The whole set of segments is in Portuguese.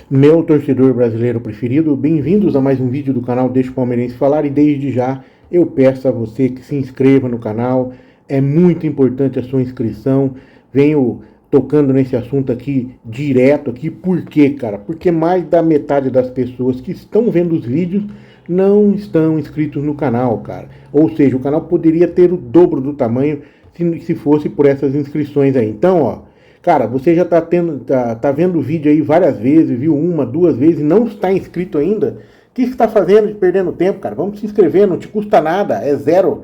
Meu torcedor brasileiro preferido, bem-vindos a mais um vídeo do canal Deixa o Palmeirense Falar, e desde já eu peço a você que se inscreva no canal. É muito importante a sua inscrição. Venho tocando nesse assunto aqui direto aqui. Por quê, cara? Porque mais da metade das pessoas que estão vendo os vídeos não estão inscritos no canal, cara. Ou seja, o canal poderia ter o dobro do tamanho se fosse por essas inscrições aí. Então, ó, cara, você já tá vendo o vídeo aí várias vezes, viu uma, duas vezes e não está inscrito ainda? O que você está fazendo, perdendo tempo, cara? Vamos se inscrever, não te custa nada, é zero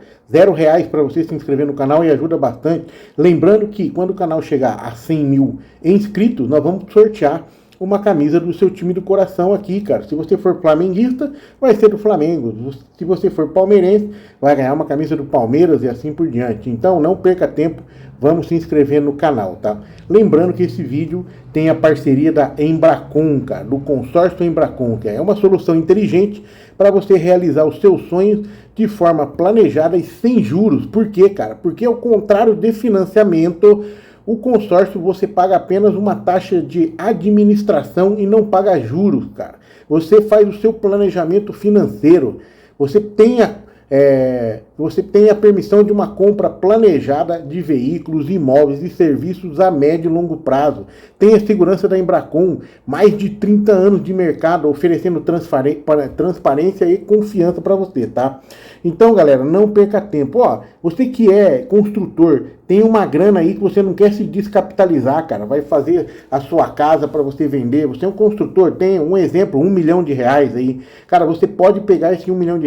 reais para você se inscrever no canal e ajuda bastante. Lembrando que quando o canal chegar a 100 mil inscritos, nós vamos sortear uma camisa do seu time do coração aqui, cara. Se você for flamenguista, vai ser do Flamengo. Se você for palmeirense, vai ganhar uma camisa do Palmeiras e assim por diante. Então, não perca tempo, vamos se inscrever no canal, tá? Lembrando que esse vídeo tem a parceria da Embracon, cara, do consórcio Embracon, que é uma solução inteligente para você realizar os seus sonhos de forma planejada e sem juros. Por quê, cara? Porque ao contrário de financiamento, o consórcio você paga apenas uma taxa de administração e não paga juros, cara. Você faz o seu planejamento financeiro. Você tem a permissão de uma compra planejada de veículos, imóveis e serviços a médio e longo prazo. Tem a segurança da Embracon, mais de 30 anos de mercado, oferecendo transparência e confiança para você, tá? Então, galera, não perca tempo. Ó, você que é construtor, tem uma grana aí que você não quer se descapitalizar, cara. Vai fazer a sua casa para você vender. Você é um construtor, tem um exemplo, R$1 milhão aí. Cara, você pode pegar esse R$1 milhão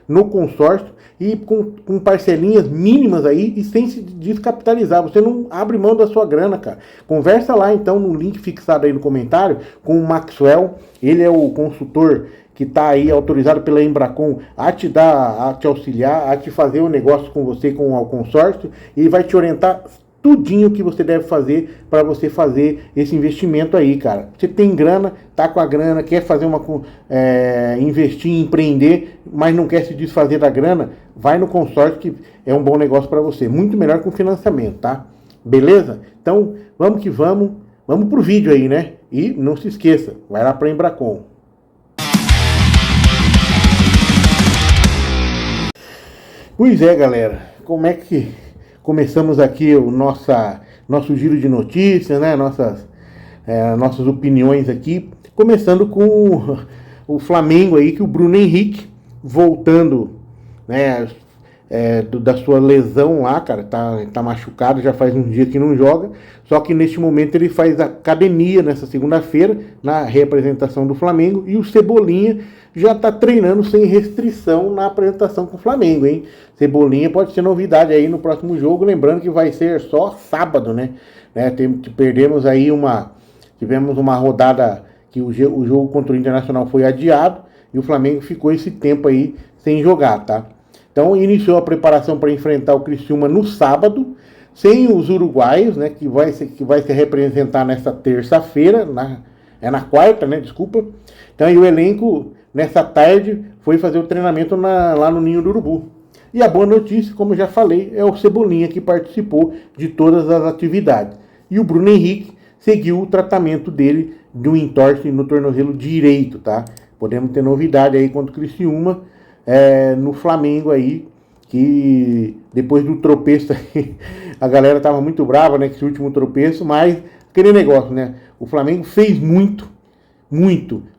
no consórcio e com parcelinhas mínimas aí e sem se descapitalizar. Você não abre mão da sua grana, cara. Conversa lá então no link fixado aí no comentário com o Maxwell. Ele é o consultor que está aí autorizado pela Embracon a te auxiliar, a te fazer o negócio com você, com o consórcio, e vai te orientar tudinho que você deve fazer para você fazer esse investimento aí, cara. Você tem grana, tá com a grana, quer fazer investir, empreender, mas não quer se desfazer da grana, vai no consórcio que é um bom negócio para você. Muito melhor que o financiamento, tá? Beleza? Então, vamos que vamos. Vamos pro vídeo aí, né? E não se esqueça, vai lá para Embracon. Pois é, galera, como é que começamos aqui o nosso giro de notícias, né? Nossas opiniões aqui, começando com o Flamengo aí, que o Bruno Henrique, voltando, né, da sua lesão lá, cara, tá machucado, já faz um dia que não joga, só que neste momento ele faz academia nessa segunda-feira, na representação do Flamengo, e o Cebolinha já tá treinando sem restrição na apresentação com o Flamengo, hein? Cebolinha pode ser novidade aí no próximo jogo, lembrando que vai ser só sábado, né? Tivemos uma rodada que o jogo contra o Internacional foi adiado e o Flamengo ficou esse tempo aí sem jogar, tá? Então iniciou a preparação para enfrentar o Criciúma no sábado, sem os uruguaios, né? Que vai se representar nessa terça-feira, na quarta, né? Desculpa. Então aí o elenco nessa tarde foi fazer o treinamento lá no Ninho do Urubu. E a boa notícia, como eu já falei, é o Cebolinha que participou de todas as atividades. E o Bruno Henrique seguiu o tratamento dele de um entorse no tornozelo direito, tá? Podemos ter novidade aí contra o Criciúma, no Flamengo aí, que depois do tropeço aí, a galera tava muito brava, né, com esse último tropeço, mas aquele negócio, né? O Flamengo fez muito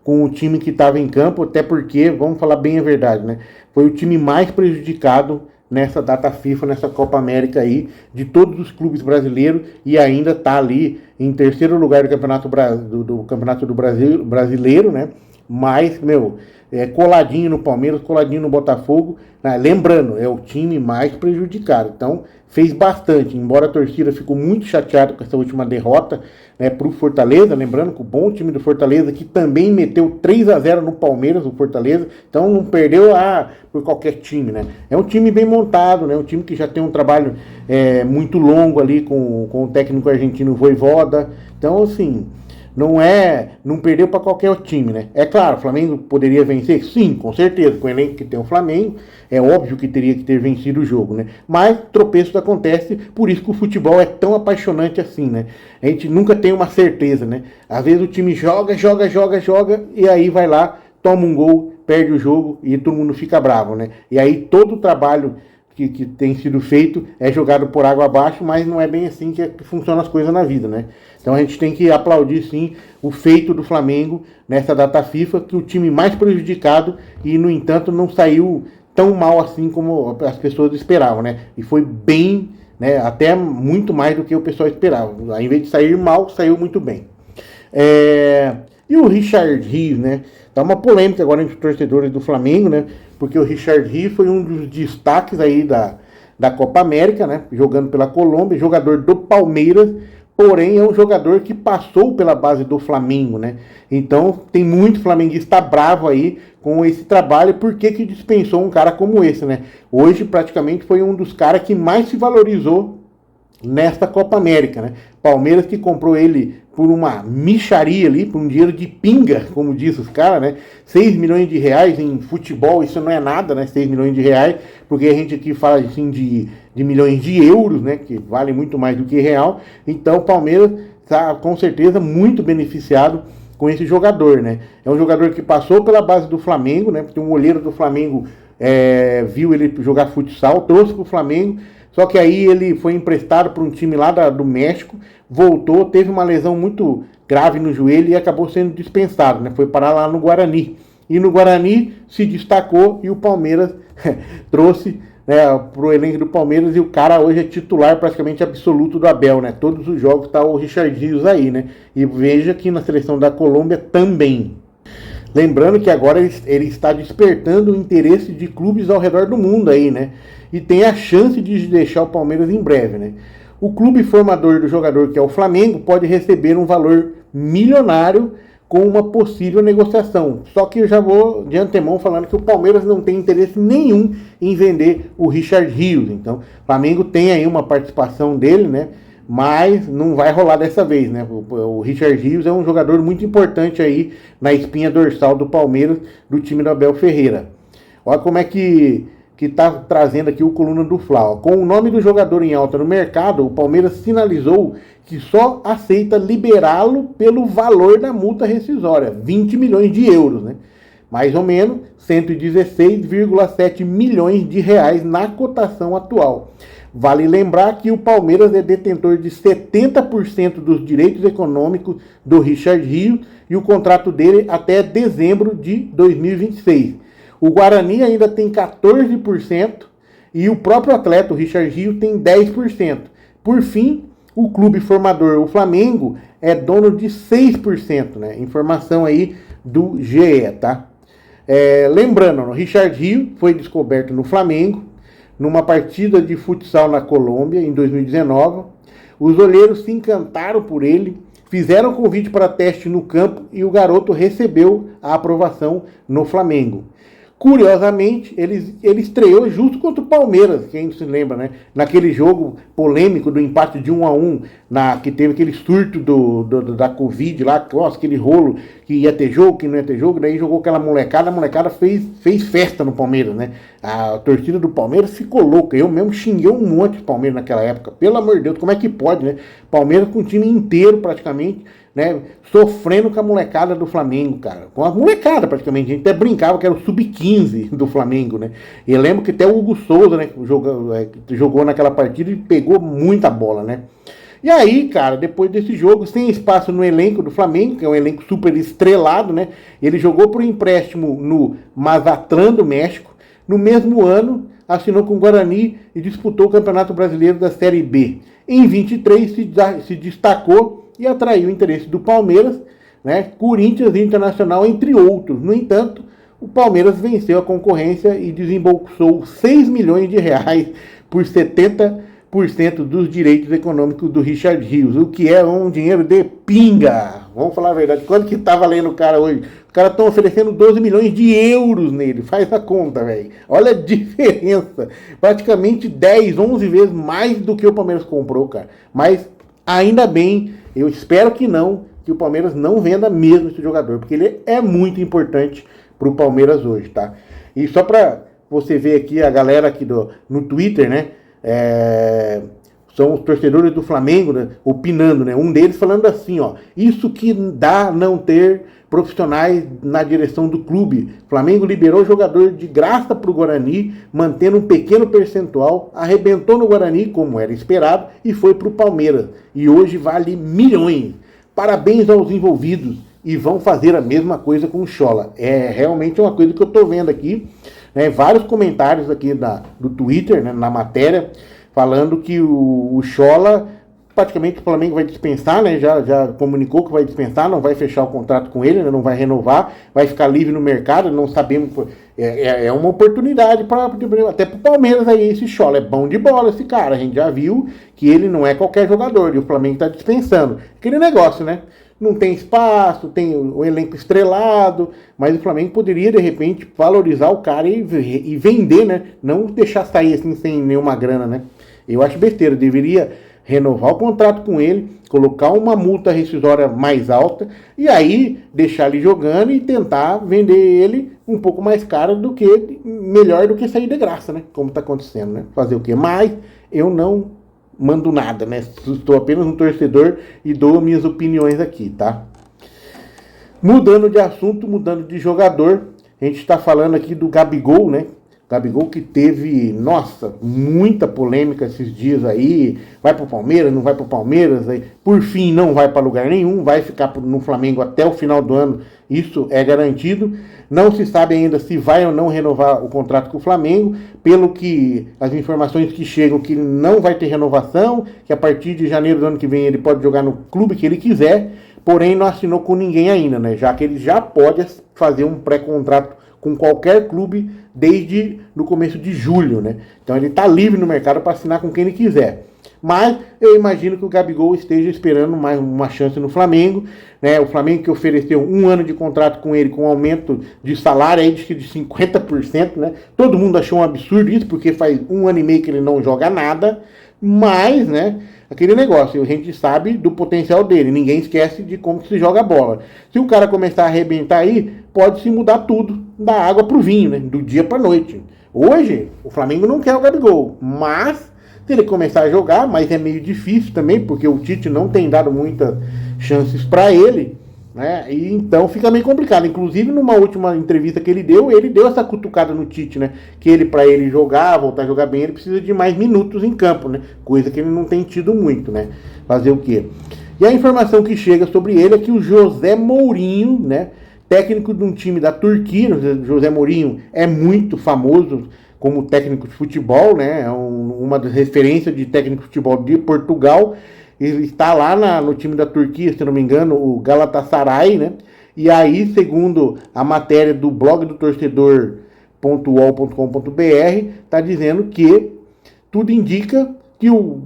com o time que estava em campo, até porque, vamos falar bem a verdade, né? Foi o time mais prejudicado nessa data FIFA, nessa Copa América aí, de todos os clubes brasileiros, e ainda está ali em terceiro lugar do Campeonato do Brasil, brasileiro, né? Mas, coladinho no Palmeiras, coladinho no Botafogo, né? Lembrando, é o time mais prejudicado. Então, fez bastante, embora a torcida ficou muito chateada com essa última derrota, né, para o Fortaleza, lembrando que o bom time do Fortaleza, que também meteu 3-0 no Palmeiras, o Fortaleza, então não perdeu por qualquer time, né? É um time bem montado, né? Um time que já tem um trabalho muito longo ali com o técnico argentino Vojvoda. Então, assim, não perdeu para qualquer time, né? É claro, o Flamengo poderia vencer? Sim, com certeza, com o elenco que tem o Flamengo, é óbvio que teria que ter vencido o jogo, né? Mas tropeços acontecem, por isso que o futebol é tão apaixonante assim, né? A gente nunca tem uma certeza, né? Às vezes o time joga, e aí vai lá, toma um gol, perde o jogo e todo mundo fica bravo, né? E aí todo o trabalho que tem sido feito é jogado por água abaixo, mas não é bem assim que funcionam as coisas na vida, né? Então a gente tem que aplaudir sim o feito do Flamengo nessa data FIFA, que o time mais prejudicado e, no entanto, não saiu tão mal assim como as pessoas esperavam, né? E foi bem, né, até muito mais do que o pessoal esperava. Ao invés de sair mal, saiu muito bem. E o Richard Rios, né? Tá uma polêmica agora entre os torcedores do Flamengo, né? Porque o Richard Rios foi um dos destaques aí da Copa América, né? Jogando pela Colômbia, jogador do Palmeiras, porém é um jogador que passou pela base do Flamengo, né? Então tem muito flamenguista bravo aí com esse trabalho. Por que dispensou um cara como esse, né? Hoje praticamente foi um dos caras que mais se valorizou nesta Copa América, né? Palmeiras que comprou ele por uma micharia ali, por um dinheiro de pinga, como diz os caras, né? 6 milhões de reais em futebol, isso não é nada, né? 6 milhões de reais, porque a gente aqui fala assim de milhões de euros, né? Que vale muito mais do que real. Então o Palmeiras está com certeza muito beneficiado com esse jogador, né? É um jogador que passou pela base do Flamengo, né? Porque um olheiro do Flamengo viu ele jogar futsal, trouxe para o Flamengo. Só que aí ele foi emprestado para um time lá do México, voltou, teve uma lesão muito grave no joelho e acabou sendo dispensado, né? Foi parar lá no Guarani. E no Guarani se destacou e o Palmeiras trouxe, né, para o elenco do Palmeiras, e o cara hoje é titular praticamente absoluto do Abel, né? Todos os jogos tá o Richard Rios aí, né? E veja que na seleção da Colômbia também. Lembrando que agora ele está despertando o interesse de clubes ao redor do mundo aí, né? E tem a chance de deixar o Palmeiras em breve, né? O clube formador do jogador, que é o Flamengo, pode receber um valor milionário com uma possível negociação. Só que eu já vou de antemão falando que o Palmeiras não tem interesse nenhum em vender o Richard Rios. Então, o Flamengo tem aí uma participação dele, né? Mas não vai rolar dessa vez, né? O Richard Rios é um jogador muito importante aí na espinha dorsal do Palmeiras, do time do Abel Ferreira. Olha como é que está trazendo aqui o Coluna do Fla. Com o nome do jogador em alta no mercado, o Palmeiras sinalizou que só aceita liberá-lo pelo valor da multa rescisória, 20 milhões de euros, né? Mais ou menos 116,7 milhões de reais na cotação atual. Vale lembrar que o Palmeiras é detentor de 70% dos direitos econômicos do Richard Rios e o contrato dele até dezembro de 2026. O Guarani ainda tem 14% e o próprio atleta, o Richard Rios, tem 10%. Por fim, o clube formador, o Flamengo, é dono de 6%, né? Informação aí do GE, tá? Lembrando, o Richard Rios foi descoberto no Flamengo, numa partida de futsal na Colômbia, em 2019. Os olheiros se encantaram por ele, fizeram convite para teste no campo e o garoto recebeu a aprovação no Flamengo. Curiosamente, ele estreou justo contra o Palmeiras, quem se lembra, né? Naquele jogo polêmico do empate de 1-1, que teve aquele surto da Covid lá, nossa, aquele rolo que ia ter jogo, que não ia ter jogo, daí jogou aquela molecada, a molecada fez festa no Palmeiras, né? A torcida do Palmeiras ficou louca, eu mesmo xinguei um monte de Palmeiras naquela época, pelo amor de Deus, como é que pode, né? Palmeiras com o time inteiro praticamente, né, sofrendo com a molecada do Flamengo, cara. Com a molecada, praticamente. A gente até brincava que era o sub-15 do Flamengo, né? E eu lembro que até o Hugo Souza, né, jogou naquela partida e pegou muita bola, né? E aí, cara, depois desse jogo, sem espaço no elenco do Flamengo, que é um elenco super estrelado, né? Ele jogou por empréstimo no Mazatlán do México. No mesmo ano, assinou com o Guarani e disputou o Campeonato Brasileiro da Série B. Em 23, se destacou e atraiu o interesse do Palmeiras, né, Corinthians e Internacional, entre outros. No entanto, o Palmeiras venceu a concorrência e desembolsou 6 milhões de reais por 70% dos direitos econômicos do Richard Rios, o que é um dinheiro de pinga. Vamos falar a verdade. Quanto que tá valendo o cara hoje? Os caras estão oferecendo 12 milhões de euros nele. Faz a conta, velho. Olha a diferença. Praticamente 10, 11 vezes mais do que o Palmeiras comprou, cara. Mas, ainda bem, eu espero que não, que o Palmeiras não venda mesmo esse jogador, porque ele é muito importante para o Palmeiras hoje, tá? E só para você ver aqui a galera aqui no Twitter, né? São os torcedores do Flamengo, né, opinando, né? Um deles falando assim, ó: isso que dá não ter profissionais na direção do clube. Flamengo liberou jogador de graça para o Guarani, mantendo um pequeno percentual, arrebentou no Guarani, como era esperado, e foi para o Palmeiras. E hoje vale milhões. Parabéns aos envolvidos. E vão fazer a mesma coisa com o Schola. É realmente uma coisa que eu estou vendo aqui, né? Vários comentários aqui do Twitter, né, na matéria, falando que o Schola, praticamente o Flamengo vai dispensar, né? Já comunicou que vai dispensar, não vai fechar o contrato com ele, né? Não vai renovar, vai ficar livre no mercado, não sabemos. É uma oportunidade até para o Palmeiras aí, esse Schola. É bom de bola esse cara, a gente já viu que ele não é qualquer jogador, e o Flamengo está dispensando. Aquele negócio, né? Não tem espaço, tem o elenco estrelado, mas o Flamengo poderia, de repente, valorizar o cara e vender, né? Não deixar sair assim sem nenhuma grana, né? Eu acho besteira, deveria renovar o contrato com ele, colocar uma multa rescisória mais alta e aí deixar ele jogando e tentar vender ele um pouco mais caro melhor do que sair de graça, né? Como está acontecendo, né? Fazer o quê? Mas eu não mando nada, né? Estou apenas um torcedor e dou minhas opiniões aqui, tá? Mudando de assunto, mudando de jogador, a gente está falando aqui do Gabigol, né? Gabigol que teve, nossa, muita polêmica esses dias aí, vai pro Palmeiras, não vai pro Palmeiras, aí, por fim não vai para lugar nenhum, vai ficar no Flamengo até o final do ano, isso é garantido. Não se sabe ainda se vai ou não renovar o contrato com o Flamengo, pelo que as informações que chegam que não vai ter renovação, que a partir de janeiro do ano que vem ele pode jogar no clube que ele quiser, porém não assinou com ninguém ainda, né? Já que ele já pode fazer um pré-contrato com qualquer clube desde no começo de julho, né? Então ele está livre no mercado para assinar com quem ele quiser. Mas eu imagino que o Gabigol esteja esperando mais uma chance no Flamengo, né? O Flamengo que ofereceu 1 ano de contrato com ele, com aumento de salário aí de 50%, né? Todo mundo achou um absurdo isso, porque faz 1 ano e meio que ele não joga nada, mas, né? Aquele negócio, a gente sabe do potencial dele, ninguém esquece de como se joga a bola. Se o cara começar a arrebentar aí, pode se mudar tudo, da água pro vinho, né? Do dia pra noite. Hoje, o Flamengo não quer o Gabigol, mas se ele começar a jogar, mas é meio difícil também, porque o Tite não tem dado muitas chances para ele, né? E então fica meio complicado. Inclusive, numa última entrevista que ele deu essa cutucada no Tite, né? Que ele, para ele jogar, voltar a jogar bem, ele precisa de mais minutos em campo, né? Coisa que ele não tem tido muito, né? Fazer o quê? E a informação que chega sobre ele é que o José Mourinho, né? Técnico de um time da Turquia, José Mourinho é muito famoso como técnico de futebol, né? É uma das referências de técnico de futebol de Portugal. Ele está lá no time da Turquia, se não me engano, o Galatasaray, né? E aí, segundo a matéria do blog do torcedor.uol.com.br, está dizendo que tudo indica que o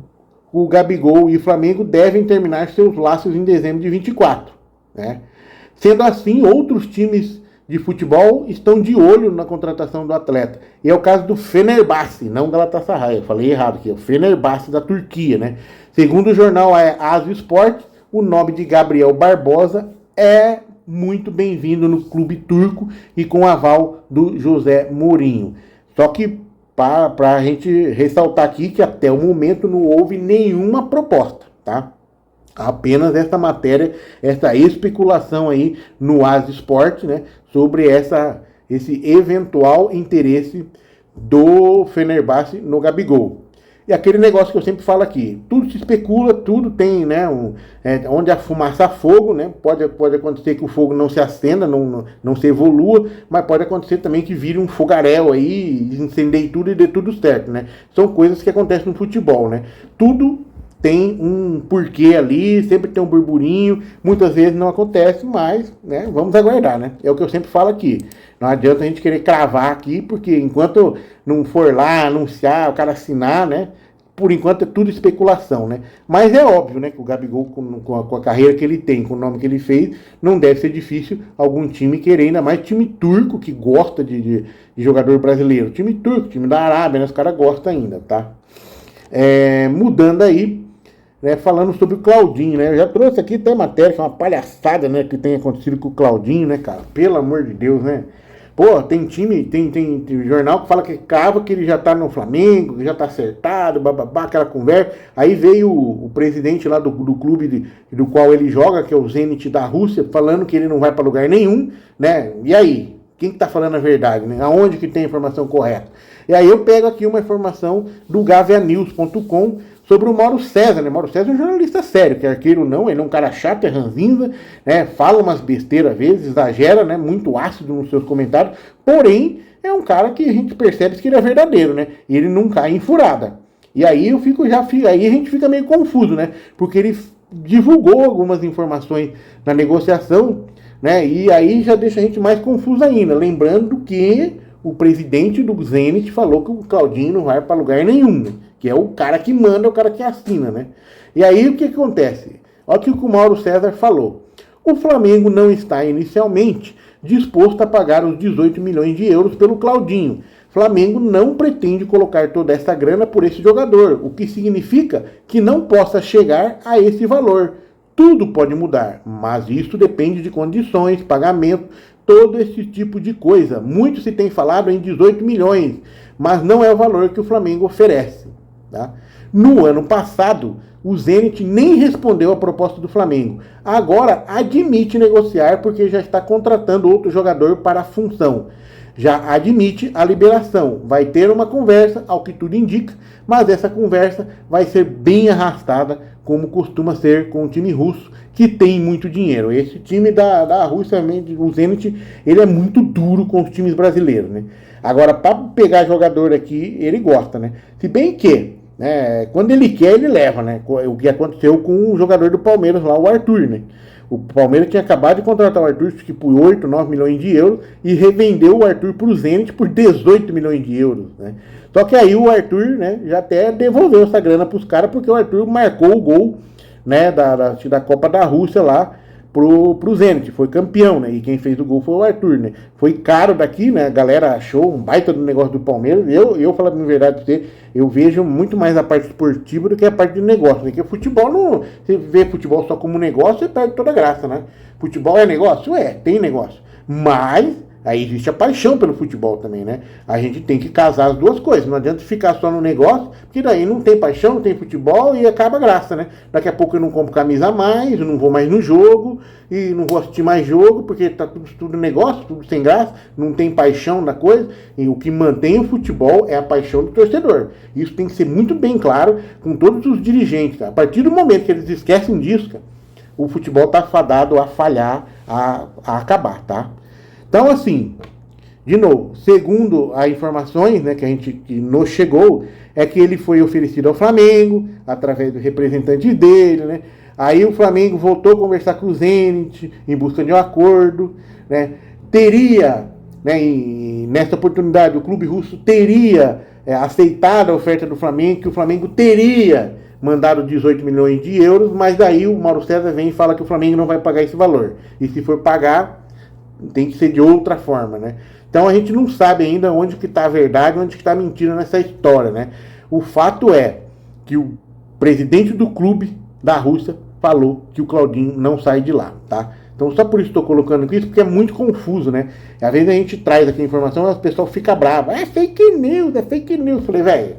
Gabigol e o Flamengo devem terminar seus laços em dezembro de 24, né? Sendo assim, outros times de futebol estão de olho na contratação do atleta. E é o caso do Fenerbahçe, não Galatasaray. Eu falei errado aqui, é o Fenerbahçe da Turquia, né? Segundo o jornal Asia Sport, o nome de Gabriel Barbosa é muito bem-vindo no clube turco e com aval do José Mourinho. Só que para a gente ressaltar aqui que até o momento não houve nenhuma proposta, tá? Apenas essa matéria, essa especulação aí no Asia Sport, né, sobre esse eventual interesse do Fenerbahçe no Gabigol. E aquele negócio que eu sempre falo aqui, tudo se especula, tudo tem, né, onde a fumaça há fogo, né, pode acontecer que o fogo não se acenda, não se evolua, mas pode acontecer também que vire um fogaréu aí, incendeie tudo e dê tudo certo, né. São coisas que acontecem no futebol, né. Tudo tem um porquê ali, sempre tem um burburinho, muitas vezes não acontece, mas, né, vamos aguardar, né? É o que eu sempre falo aqui. Não adianta a gente querer cravar aqui, porque enquanto não for lá anunciar, o cara assinar, né? Por enquanto é tudo especulação, né? Mas é óbvio, né, que o Gabigol, com a carreira que ele tem, com o nome que ele fez, não deve ser difícil algum time querer, ainda mais time turco que gosta de jogador brasileiro. Time turco, time da Arábia, né? Os caras gostam ainda, tá? Mudando aí, né, falando sobre o Claudinho, né? Eu já trouxe aqui até matéria, que é uma palhaçada, né, que tem acontecido com o Claudinho, né, cara? Pelo amor de Deus, né? Pô, tem time, tem jornal que fala que cava que ele já tá no Flamengo, que já tá acertado, bababá, aquela conversa. Aí veio o presidente lá do clube do qual ele joga, que é o Zenit da Rússia, falando que ele não vai para lugar nenhum, né? E aí? Quem que tá falando a verdade, né? Aonde que tem a informação correta? E aí eu pego aqui uma informação do gavianews.com sobre o Mauro César, né? Mauro César é um jornalista sério, que arqueiro não, ele é um cara chato, é ranzinza, né? Fala umas besteiras às vezes, exagera, né? Muito ácido nos seus comentários, porém é um cara que a gente percebe que ele é verdadeiro, né? E ele não cai em furada. E aí aí a gente fica meio confuso, né? Porque ele divulgou algumas informações na negociação, né? E aí já deixa a gente mais confuso ainda, lembrando que o presidente do Zenit falou que o Claudinho não vai para lugar nenhum, né? Que é o cara que manda, o cara que assina, né? E aí o que acontece? Olha o que o Mauro César falou. O Flamengo não está inicialmente disposto a pagar os 18 milhões de euros pelo Claudinho. Flamengo não pretende colocar toda essa grana por esse jogador, o que significa que não possa chegar a esse valor. Tudo pode mudar, mas isso depende de condições, pagamento, todo esse tipo de coisa. Muito se tem falado em 18 milhões, mas não é o valor que o Flamengo oferece. Tá? No ano passado, o Zenit nem respondeu à proposta do Flamengo. Agora admite negociar porque já está contratando outro jogador para a função. Já admite a liberação. Vai ter uma conversa, ao que tudo indica, mas essa conversa vai ser bem arrastada, como costuma ser com o time russo, que tem muito dinheiro. Esse time da Rússia, o Zenit, ele é muito duro com os times brasileiros, né? Agora, para pegar jogador aqui, ele gosta, né? Se bem que, né, quando ele quer, ele leva, né? O que aconteceu com o jogador do Palmeiras lá, o Arthur, né? O Palmeiras tinha acabado de contratar o Arthur, acho que por 8, 9 milhões de euros, e revendeu o Arthur para o Zenit por 18 milhões de euros, né? Só que aí o Arthur, né, já até devolveu essa grana para os caras, porque o Arthur marcou o gol, né, da Copa da Rússia lá pro Zenit, foi campeão, né? E quem fez o gol foi o Arthur, né? Foi caro daqui, né? A galera achou um baita do negócio do Palmeiras. Eu falando a verdade pra você, eu vejo muito mais a parte esportiva do que a parte de negócio, né? Porque futebol não. Você vê futebol só como negócio, você perde toda a graça, né? Futebol é negócio? É, tem negócio. Mas aí existe a paixão pelo futebol também, né? A gente tem que casar as duas coisas. Não adianta ficar só no negócio, porque daí não tem paixão, não tem futebol e acaba a graça, né? Daqui a pouco eu não compro camisa a mais, eu não vou mais no jogo e não vou assistir mais jogo, porque tá tudo negócio, tudo sem graça, não tem paixão na coisa. E o que mantém o futebol é a paixão do torcedor. Isso tem que ser muito bem claro com todos os dirigentes, cara. A partir do momento que eles esquecem disso, cara, o futebol tá fadado a falhar, a acabar, tá? Então, assim, de novo, segundo as informações, né, que nos chegou, é que ele foi oferecido ao Flamengo, através do representante dele, né? Aí o Flamengo voltou a conversar com o Zenit, em busca de um acordo, né? Teria, né, nessa oportunidade, o clube russo teria aceitado a oferta do Flamengo, que o Flamengo teria mandado 18 milhões de euros, mas daí o Mauro César vem e fala que o Flamengo não vai pagar esse valor. E se for pagar, tem que ser de outra forma, né? Então a gente não sabe ainda onde que está a verdade, onde que está a mentira nessa história, né? O fato é que o presidente do clube da Rússia falou que o Claudinho não sai de lá, tá? Então só por isso estou colocando isso, porque é muito confuso, né? Às vezes a gente traz aqui a informação e o pessoal fica bravo. É fake news, é fake news. Eu falei, velho,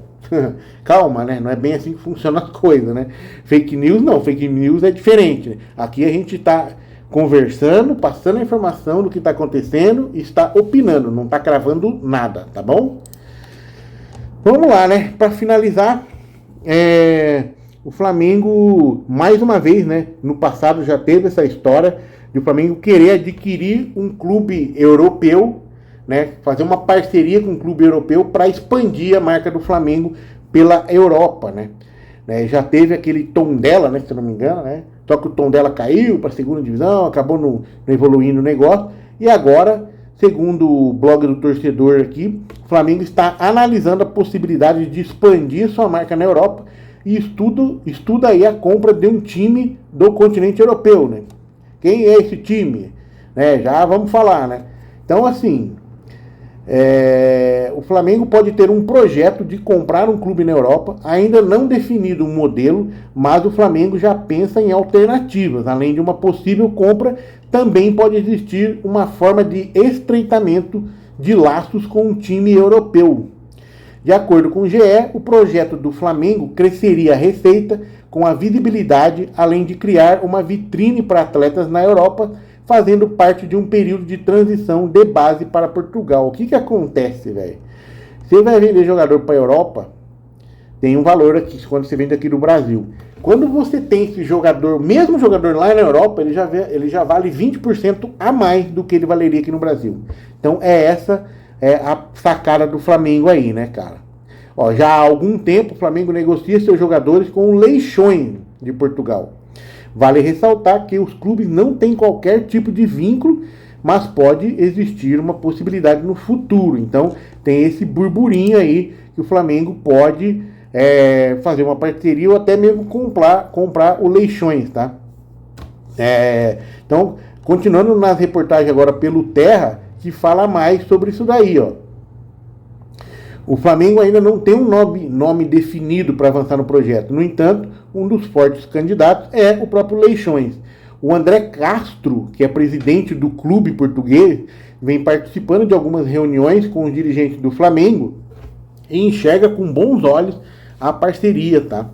calma, né? Não é bem assim que funcionam as coisas, né? Fake news não, fake news é diferente, né? Aqui a gente está conversando, passando a informação do que está acontecendo e está opinando, não está cravando nada, tá bom? Vamos lá, né? Para finalizar, o Flamengo, mais uma vez, né? No passado já teve essa história de o Flamengo querer adquirir um clube europeu, né? Fazer uma parceria com um clube europeu para expandir a marca do Flamengo pela Europa, né? Já teve aquele Tondela, né? Se eu não me engano, né? Só que o Tondela caiu para a segunda divisão, acabou não evoluindo o negócio. E agora, segundo o blog do torcedor aqui, o Flamengo está analisando a possibilidade de expandir sua marca na Europa e estuda aí a compra de um time do continente europeu, né? Quem é esse time? Já vamos falar, né? Então, assim, O Flamengo pode ter um projeto de comprar um clube na Europa, ainda não definido um modelo, mas o Flamengo já pensa em alternativas. Além de uma possível compra, também pode existir uma forma de estreitamento de laços com um time europeu. De acordo com o GE, o projeto do Flamengo cresceria a receita com a visibilidade, além de criar uma vitrine para atletas na Europa, fazendo parte de um período de transição de base para Portugal. O que acontece, velho? Você vai vender jogador para a Europa, tem um valor aqui, quando você vende aqui do Brasil. Quando você tem esse jogador, mesmo jogador lá na Europa, ele já vale 20% a mais do que ele valeria aqui no Brasil. Então essa é a sacada do Flamengo aí, né, cara? Ó, já há algum tempo o Flamengo negocia seus jogadores com o Leixões de Portugal. Vale ressaltar que os clubes não têm qualquer tipo de vínculo, mas pode existir uma possibilidade no futuro. Então tem esse burburinho aí que o Flamengo pode fazer uma parceria ou até mesmo comprar o Leixões, tá? Então, continuando nas reportagens agora pelo Terra, que fala mais sobre isso daí, ó. O Flamengo ainda não tem um nome definido para avançar no projeto. No entanto, um dos fortes candidatos é o próprio Leixões. O André Castro, que é presidente do clube português, vem participando de algumas reuniões com os dirigentes do Flamengo e enxerga com bons olhos a parceria, tá?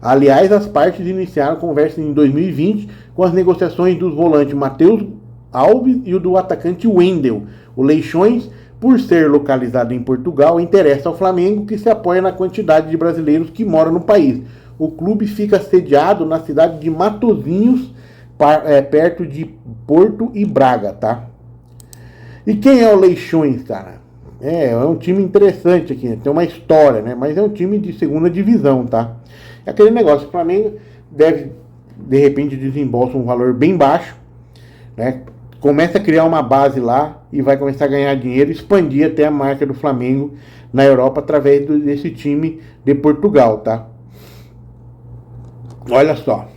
Aliás, as partes iniciaram conversas em 2020 com as negociações dos volantes Matheus Alves e o do atacante Wendel. O Leixões, por ser localizado em Portugal, interessa ao Flamengo, que se apoia na quantidade de brasileiros que moram no país. O clube fica sediado na cidade de Matosinhos, perto de Porto e Braga, tá? E quem é o Leixões, cara? É um time interessante aqui, né? Tem uma história, né? Mas é um time de segunda divisão, tá? É aquele negócio, o Flamengo deve, de repente, desembolsar um valor bem baixo, né? Começa a criar uma base lá e vai começar a ganhar dinheiro, expandir até a marca do Flamengo na Europa através desse time de Portugal, tá? Olha só.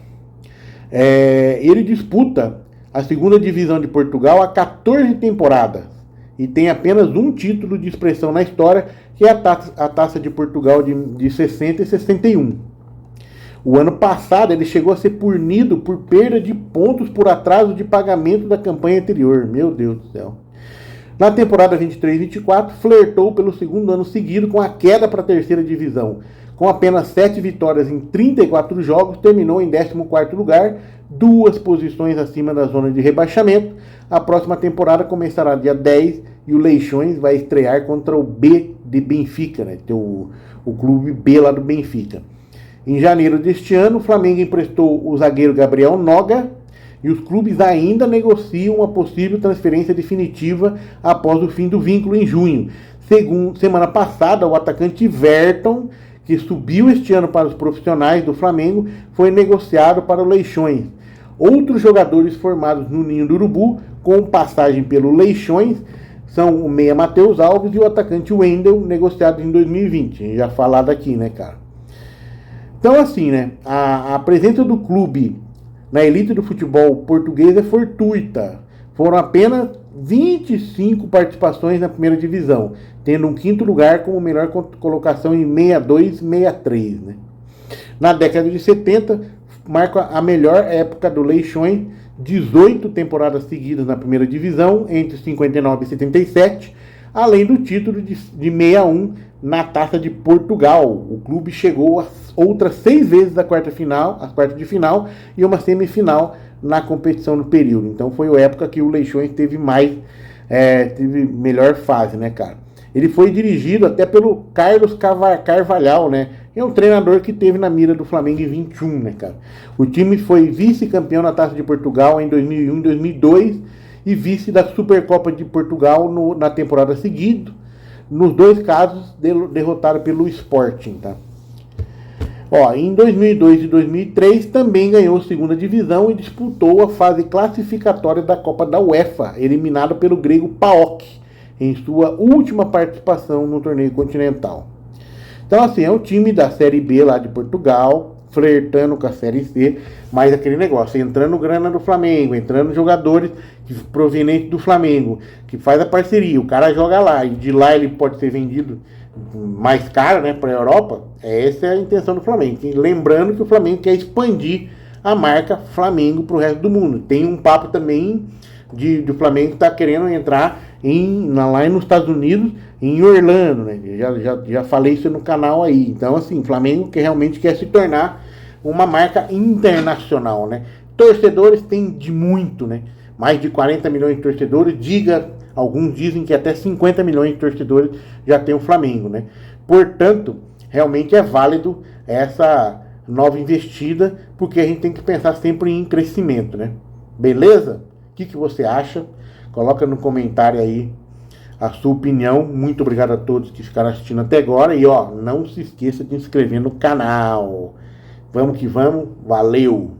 Ele disputa a segunda divisão de Portugal há 14 temporadas e tem apenas um título de expressão na história, que é a Taça de Portugal de 60 e 61. O ano passado ele chegou a ser punido por perda de pontos por atraso de pagamento da campanha anterior. Meu Deus do céu. Na temporada 23-24, flertou pelo segundo ano seguido com a queda para a terceira divisão. Com apenas 7 vitórias em 34 jogos, terminou em 14º lugar, 2 posições acima da zona de rebaixamento. A próxima temporada começará dia 10 e o Leixões vai estrear contra o B de Benfica, né? O clube B lá do Benfica. Em janeiro deste ano, o Flamengo emprestou o zagueiro Gabriel Noga e os clubes ainda negociam uma possível transferência definitiva após o fim do vínculo em junho. Semana passada, o atacante Verton, que subiu este ano para os profissionais do Flamengo, foi negociado para o Leixões. Outros jogadores formados no Ninho do Urubu, com passagem pelo Leixões, são o meia Matheus Alves e o atacante Wendel, negociados em 2020. A gente já falado aqui, né, cara? Então, assim, né, a presença do clube na elite do futebol português é fortuita. Foram apenas 25 participações na primeira divisão, tendo um 5º lugar como melhor colocação em 62-63, né? Na década de 70, marca a melhor época do Leixões, 18 temporadas seguidas na primeira divisão, entre 59 e 77, além do título de 61 na Taça de Portugal. O clube chegou a outras 6 vezes à quarta de final e uma semifinal na competição no período. Então foi a época que o Leixões teve melhor fase, né, cara? Ele foi dirigido até pelo Carlos Carvalhal, né? É um treinador que teve na mira do Flamengo em 21, né, cara? O time foi vice-campeão na Taça de Portugal em 2001 e 2002 e vice da Supercopa de Portugal na temporada seguinte. Nos 2 casos, derrotado pelo Sporting, tá? Em 2002 e 2003 também ganhou a segunda divisão e disputou a fase classificatória da Copa da UEFA, eliminado pelo grego PAOK, em sua última participação no torneio continental. Então, assim, é um time da Série B lá de Portugal, flertando com a Série C, mas aquele negócio, entrando grana do Flamengo, entrando jogadores provenientes do Flamengo, que faz a parceria, o cara joga lá, e de lá ele pode ser vendido mais caro, né, para a Europa. Essa é a intenção do Flamengo. E lembrando que o Flamengo quer expandir a marca Flamengo para o resto do mundo. Tem um papo também do Flamengo que está querendo entrar lá nos Estados Unidos, em Orlando, né? Já falei isso no canal aí. Então, assim, o Flamengo que realmente quer se tornar uma marca internacional, né? Torcedores tem de muito, né? Mais de 40 milhões de torcedores, alguns dizem que até 50 milhões de torcedores já tem o Flamengo, né? Portanto, realmente é válido essa nova investida, porque a gente tem que pensar sempre em crescimento, né? Beleza? O que você acha? Coloca no comentário aí a sua opinião. Muito obrigado a todos que ficaram assistindo até agora. E ó, não se esqueça de se inscrever no canal. Vamos que vamos. Valeu!